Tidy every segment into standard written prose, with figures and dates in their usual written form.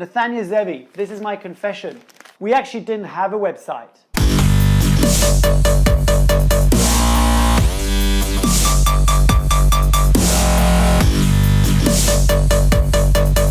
Nathaniel Zevi, this is my confession. We actually didn't have a website.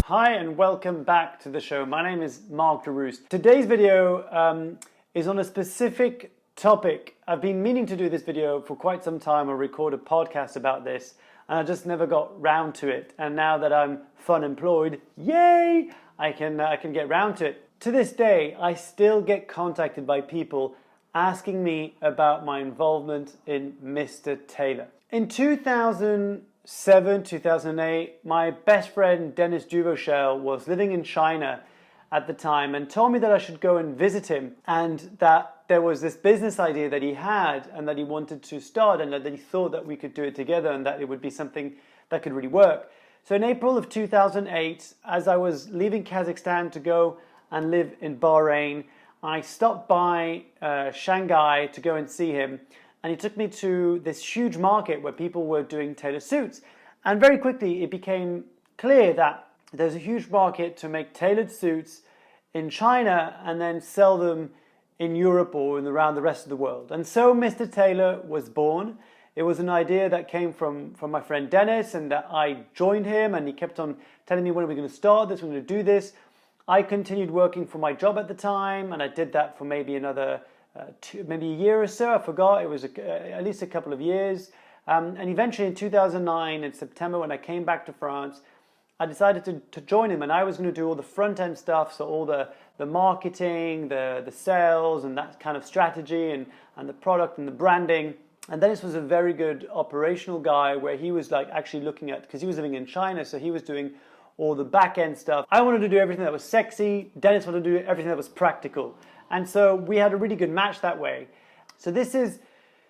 Hi and welcome back to the show. My name is Mark Leruste. Today's video is on a specific topic. I've been meaning to do this video for quite some time or record a podcast about this, and I just never got round to it. And now that I'm fun employed, yay, I can get round to it. To this day, I still get contacted by people asking me about my involvement in Mister-Tailor. In 2007, 2008, my best friend Dennis Duvoshel was living in China at the time and told me that I should go and visit him, and that there was this business idea that he had and that he wanted to start, and that he thought that we could do it together and that it would be something that could really work. So in April of 2008, as I was leaving Kazakhstan to go and live in Bahrain, I stopped by Shanghai to go and see him, and he took me to this huge market where people were doing tailor suits. And very quickly it became clear that there's a huge market to make tailored suits in China and then sell them in Europe or around the rest of the world. And so Mister-Tailor was born. It was an idea that came from my friend Dennis, and that I joined him, and he kept on telling me, when are we going to start this, we're going to do this. I continued working for my job at the time, and I did that for maybe another maybe a year or so. I forgot, it was at least a couple of years. And eventually in 2009, in September, when I came back to France, I decided to join him, and I was going to do all the front-end stuff, so all the marketing, the sales, and that kind of strategy, and the product and the branding. And Dennis was a very good operational guy, where he was like actually looking at, because he was living in China, so he was doing all the back-end stuff. I wanted to do everything that was sexy. Dennis wanted to do everything that was practical. And so we had a really good match that way. So this is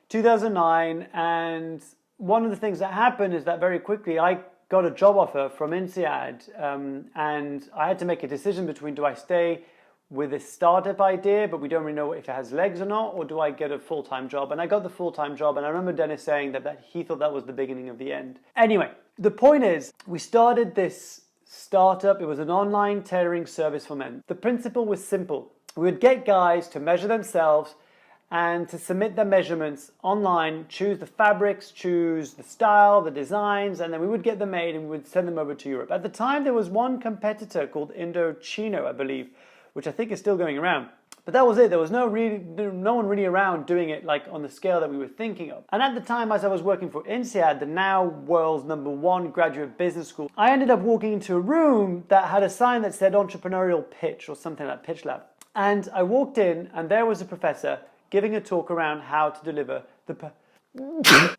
2009, and one of the things that happened is that very quickly I got a job offer from INSEAD, and I had to make a decision between, do I stay with this startup idea, but we don't really know if it has legs or not, or do I get a full-time job? And I got the full-time job, and I remember Dennis saying that he thought that was the beginning of the end. Anyway, the point is, we started this startup. It was an online tailoring service for men. The principle was simple. We would get guys to measure themselves and to submit their measurements online, choose the fabrics, choose the style, the designs, and then we would get them made and we would send them over to Europe. At the time, there was one competitor called Indochino, I believe, which I think is still going around. But that was it. There was no one really around doing it like on the scale that we were thinking of. And at the time, as I was working for INSEAD, the now world's #1 graduate business school, I ended up walking into a room that had a sign that said entrepreneurial pitch or something like Pitch Lab. And I walked in, and there was a professor giving a talk around how to deliver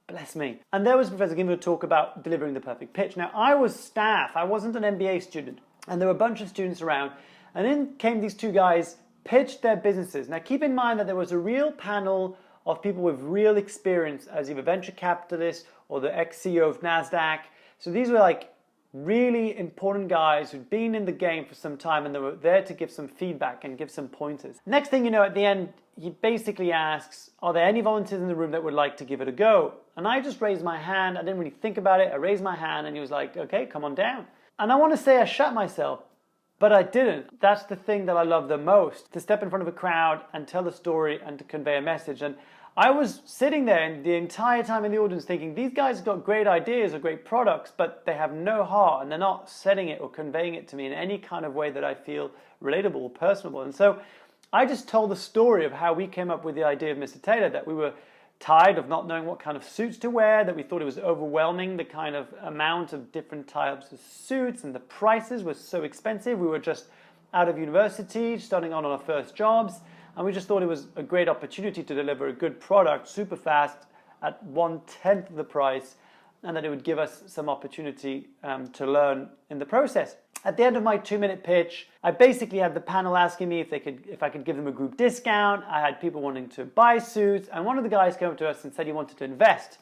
bless me. And there was a professor giving a talk about delivering the perfect pitch. Now, I was staff. I wasn't an MBA student. And there were a bunch of students around. And in came these two guys, pitched their businesses. Now, keep in mind that there was a real panel of people with real experience as either venture capitalists or the ex-CEO of NASDAQ. So these were like really important guys who'd been in the game for some time, and they were there to give some feedback and give some pointers. Next thing you know, at the end, he basically asks, are there any volunteers in the room that would like to give it a go? And I just raised my hand. I didn't really think about it. I raised my hand, and he was like, okay, come on down. And I want to say I shut myself, but I didn't. That's the thing that I love the most, to step in front of a crowd and tell a story and to convey a message. And I was sitting there and the entire time in the audience thinking, these guys have got great ideas or great products, but they have no heart, and they're not selling it or conveying it to me in any kind of way that I feel relatable or personable. And so I just told the story of how we came up with the idea of Mister-Tailor, that we were tired of not knowing what kind of suits to wear, that we thought it was overwhelming, the kind of amount of different types of suits, and the prices were so expensive. We were just out of university, starting on our first jobs, and we just thought it was a great opportunity to deliver a good product super fast at 1/10 of the price, and that it would give us some opportunity to learn in the process. At the end of my 2-minute pitch, I basically had the panel asking me if I could give them a group discount. I had people wanting to buy suits, and one of the guys came up to us and said he wanted to invest.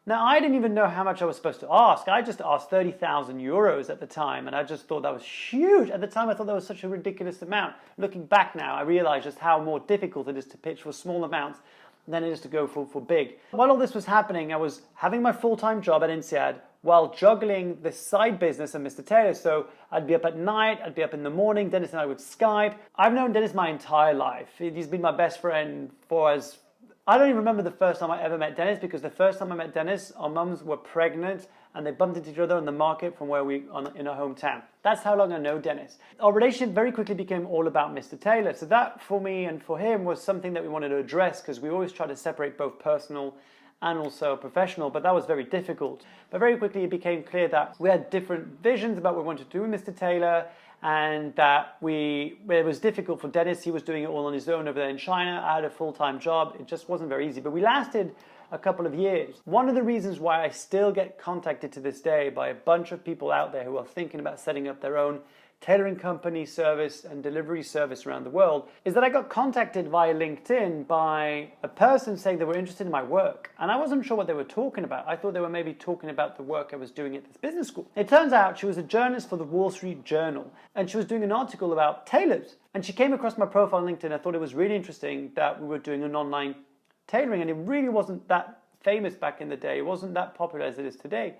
Now, I didn't even know how much I was supposed to ask. I just asked 30,000 euros at the time, and I just thought that was huge. At the time, I thought that was such a ridiculous amount. Looking back now, I realize just how more difficult it is to pitch for small amounts than it is to go for big. While all this was happening, I was having my full-time job at INSEAD, while juggling the side business of Mister-Tailor. So I'd be up at night, I'd be up in the morning, Dennis and I would Skype. I've known Dennis my entire life. He's been my best friend I don't even remember the first time I ever met Dennis, because the first time I met Dennis, our mums were pregnant and they bumped into each other in the market from where in our hometown. That's how long I know Dennis. Our relationship very quickly became all about Mister-Tailor. So that for me and for him was something that we wanted to address, because we always try to separate both personal and also professional, but that was very difficult. But very quickly it became clear that we had different visions about what we wanted to do with Mister-Tailor, and that it was difficult for Dennis. He was doing it all on his own over there in China. I had a full-time job. It just wasn't very easy, but we lasted a couple of years. One of the reasons why I still get contacted to this day by a bunch of people out there who are thinking about setting up their own tailoring company service and delivery service around the world is that I got contacted via LinkedIn by a person saying they were interested in my work. And I wasn't sure what they were talking about. I thought they were maybe talking about the work I was doing at this business school. It turns out she was a journalist for the Wall Street Journal, and she was doing an article about tailors. And she came across my profile on LinkedIn. I thought it was really interesting that we were doing an online tailoring, and it really wasn't that famous back in the day. It wasn't that popular as it is today.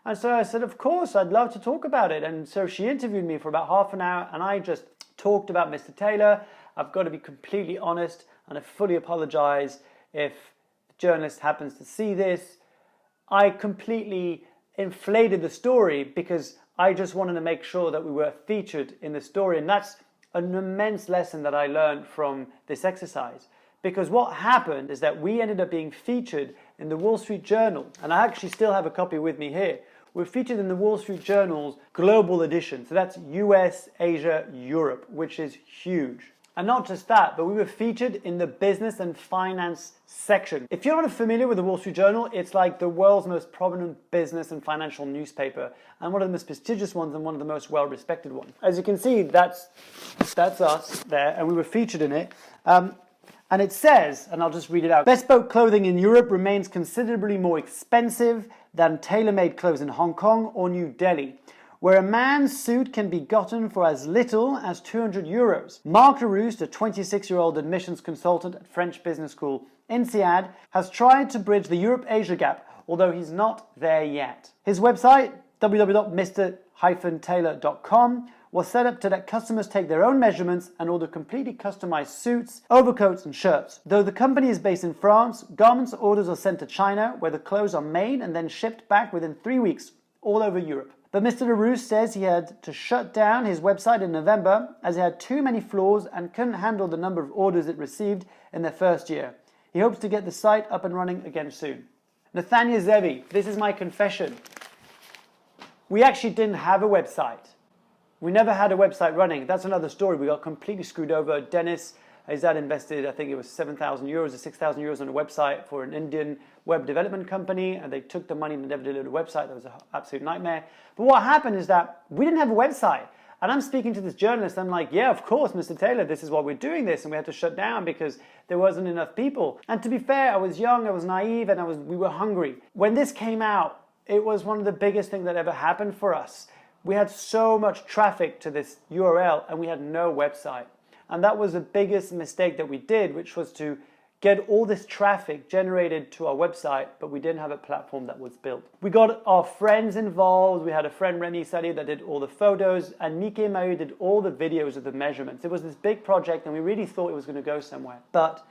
And so I said, of course, I'd love to talk about it. And so she interviewed me for about half an hour, and I just talked about Mister-Tailor. I've got to be completely honest, and I fully apologize if the journalist happens to see this. I completely inflated the story because I just wanted to make sure that we were featured in the story. And that's an immense lesson that I learned from this exercise. Because what happened is that we ended up being featured in the Wall Street Journal. And I actually still have a copy with me here. We're featured in the Wall Street Journal's global edition. So that's US, Asia, Europe, which is huge. And not just that, but we were featured in the business and finance section. If you're not familiar with the Wall Street Journal, it's like the world's most prominent business and financial newspaper, and one of the most prestigious ones and one of the most well-respected ones. As you can see, that's us there, and we were featured in it. And it says, and I'll just read it out, bespoke clothing in Europe remains considerably more expensive than tailor-made clothes in Hong Kong or New Delhi, where a man's suit can be gotten for as little as 200 euros. Marc Leruste, a 26-year-old admissions consultant at French business school INSEAD, has tried to bridge the Europe-Asia gap, although he's not there yet. His website, www.mister-tailor.com, was set up to let customers take their own measurements and order completely customized suits, overcoats and shirts. Though the company is based in France, garments orders are sent to China, where the clothes are made and then shipped back within 3 weeks, all over Europe. But Mr. Leruste says he had to shut down his website in November as it had too many flaws and couldn't handle the number of orders it received in their first year. He hopes to get the site up and running again soon. Nathania Zevi, this is my confession. We actually didn't have a website. We never had a website running. That's another story. We got completely screwed over. Dennis, his dad invested, I think it was 7,000 euros or 6,000 euros on a website for an Indian web development company, and they took the money and never delivered a website. That was an absolute nightmare. But what happened is that we didn't have a website. And I'm speaking to this journalist. I'm like, yeah, of course, Mister-Tailor, this is why we're doing this. And we had to shut down because there wasn't enough people. And to be fair, I was young, I was naive, and we were hungry. When this came out, it was one of the biggest things that ever happened for us. We had so much traffic to this URL and we had no website. And that was the biggest mistake that we did, which was to get all this traffic generated to our website, but we didn't have a platform that was built. We got our friends involved. We had a friend, Remy Sally, that did all the photos, and Miki and Mayu did all the videos of the measurements. It was this big project and we really thought it was going to go somewhere. But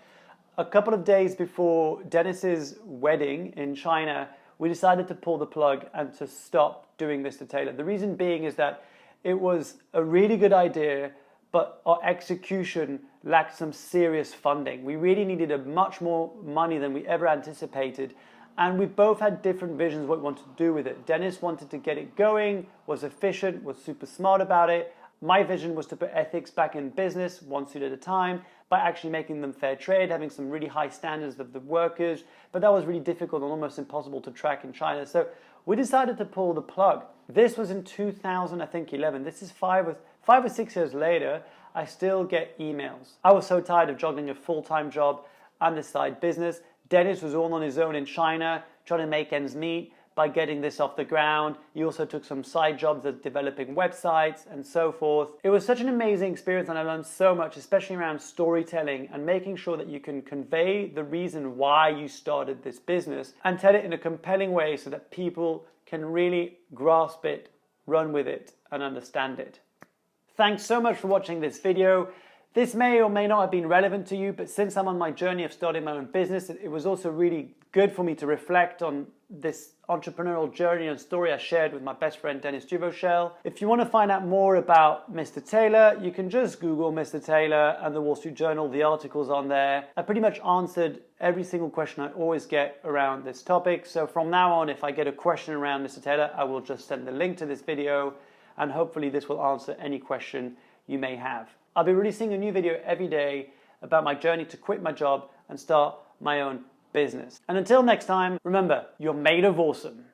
a couple of days before Dennis's wedding in China, we decided to pull the plug and to stop doing Mister-Tailor. The reason being is that it was a really good idea, but our execution lacked some serious funding. We really needed much more money than we ever anticipated, and we both had different visions of what we wanted to do with it. Dennis wanted to get it going, was efficient, was super smart about it. My vision was to put ethics back in business, one suit at a time, by actually making them fair trade, having some really high standards of the workers, but that was really difficult and almost impossible to track in China. So we decided to pull the plug. This was in 2011. This is five or 6 years later. I still get emails. I was so tired of juggling a full-time job and the side business. Dennis was all on his own in China, trying to make ends meet. by getting this off the ground. He also took some side jobs at developing websites and so forth. It was such an amazing experience and I learned so much, especially around storytelling and making sure that you can convey the reason why you started this business and tell it in a compelling way so that people can really grasp it, run with it, and understand it. Thanks so much for watching this video. This may or may not have been relevant to you, but since I'm on my journey of starting my own business, it was also really good for me to reflect on this entrepreneurial journey and story I shared with my best friend Dennis Duvoshel. If you want to find out more about Mister-Tailor, you can just Google Mister-Tailor and the Wall Street Journal, the articles on there. I pretty much answered every single question I always get around this topic. So from now on, if I get a question around Mister-Tailor, I will just send the link to this video and hopefully this will answer any question you may have. I'll be releasing a new video every day about my journey to quit my job and start my own business. And until next time, remember, you're made of awesome.